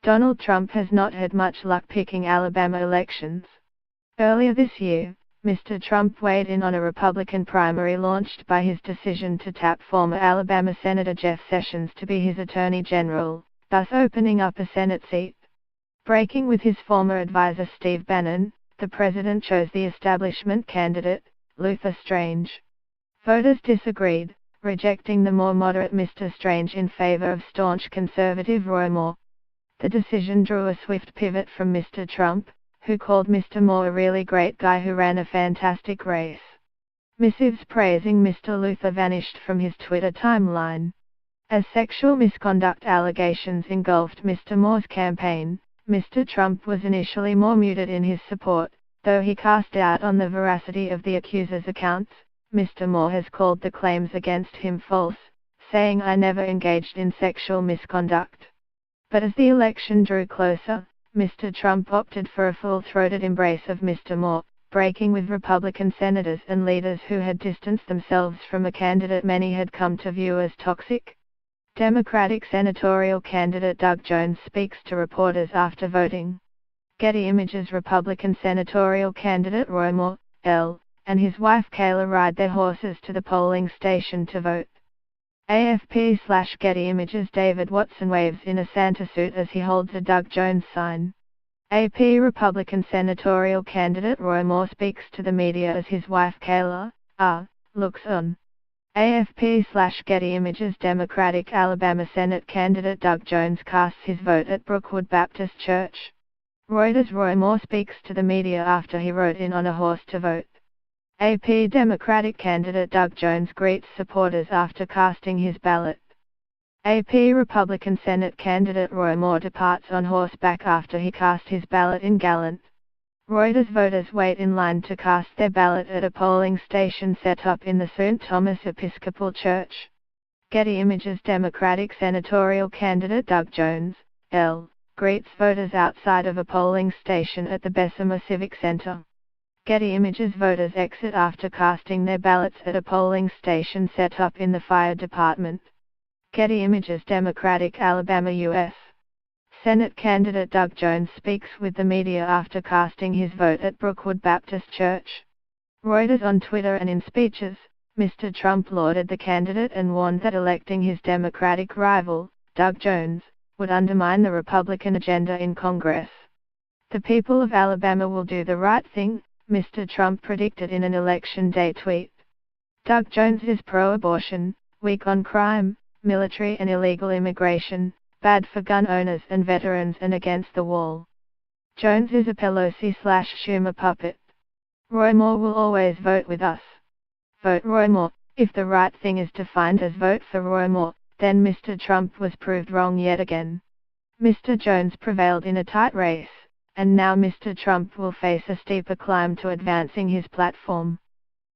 Donald Trump has not had much luck picking Alabama elections. Earlier this year, Mr. Trump weighed in on a Republican primary launched by his decision to tap former Alabama Senator Jeff Sessions to be his Attorney General, thus opening up a Senate seat. Breaking with his former advisor Steve Bannon, the president chose the establishment candidate, Luther Strange. Voters disagreed, rejecting the more moderate Mr. Strange in favor of staunch conservative Roy Moore. The decision drew a swift pivot from Mr. Trump, who called Mr. Moore a really great guy who ran a fantastic race. Missives praising Mr. Luther vanished from his Twitter timeline. As sexual misconduct allegations engulfed Mr. Moore's campaign, Mr. Trump was initially more muted in his support, though he cast doubt on the veracity of the accuser's accounts. Mr. Moore has called the claims against him false, saying I never engaged in sexual misconduct. But as the election drew closer, Mr. Trump opted for a full-throated embrace of Mr. Moore, breaking with Republican senators and leaders who had distanced themselves from a candidate many had come to view as toxic. Democratic senatorial candidate Doug Jones speaks to reporters after voting. Getty Images Republican senatorial candidate Roy Moore, L., and his wife Kayla ride their horses to the polling station to vote. AFP/Getty Images David Watson waves in a Santa suit as he holds a Doug Jones sign. AP Republican senatorial candidate Roy Moore speaks to the media as his wife Kayla, looks on. AFP/Getty Images Democratic Alabama Senate candidate Doug Jones casts his vote at Brookwood Baptist Church. Reuters Roy Moore speaks to the media after he rode in on a horse to vote. AP Democratic candidate Doug Jones greets supporters after casting his ballot. AP Republican Senate candidate Roy Moore departs on horseback after he cast his ballot in Gallant. Reuters voters wait in line to cast their ballot at a polling station set up in the St. Thomas Episcopal Church. Getty Images Democratic senatorial candidate Doug Jones, L., greets voters outside of a polling station at the Bessemer Civic Center. Getty Images voters exit after casting their ballots at a polling station set up in the fire department. Getty Images Democratic Alabama U.S. Senate candidate Doug Jones speaks with the media after casting his vote at Brookwood Baptist Church. Reuters on Twitter and in speeches, Mr. Trump lauded the candidate and warned that electing his Democratic rival, Doug Jones, would undermine the Republican agenda in Congress. The people of Alabama will do the right thing, Mr. Trump predicted in an Election Day tweet. Doug Jones is pro-abortion, weak on crime, military and illegal immigration, bad for gun owners and veterans and against the wall. Jones is a Pelosi/Schumer puppet. Roy Moore will always vote with us. Vote Roy Moore. If the right thing is defined as vote for Roy Moore, then Mr. Trump was proved wrong yet again. Mr. Jones prevailed in a tight race, and now Mr. Trump will face a steeper climb to advancing his platform.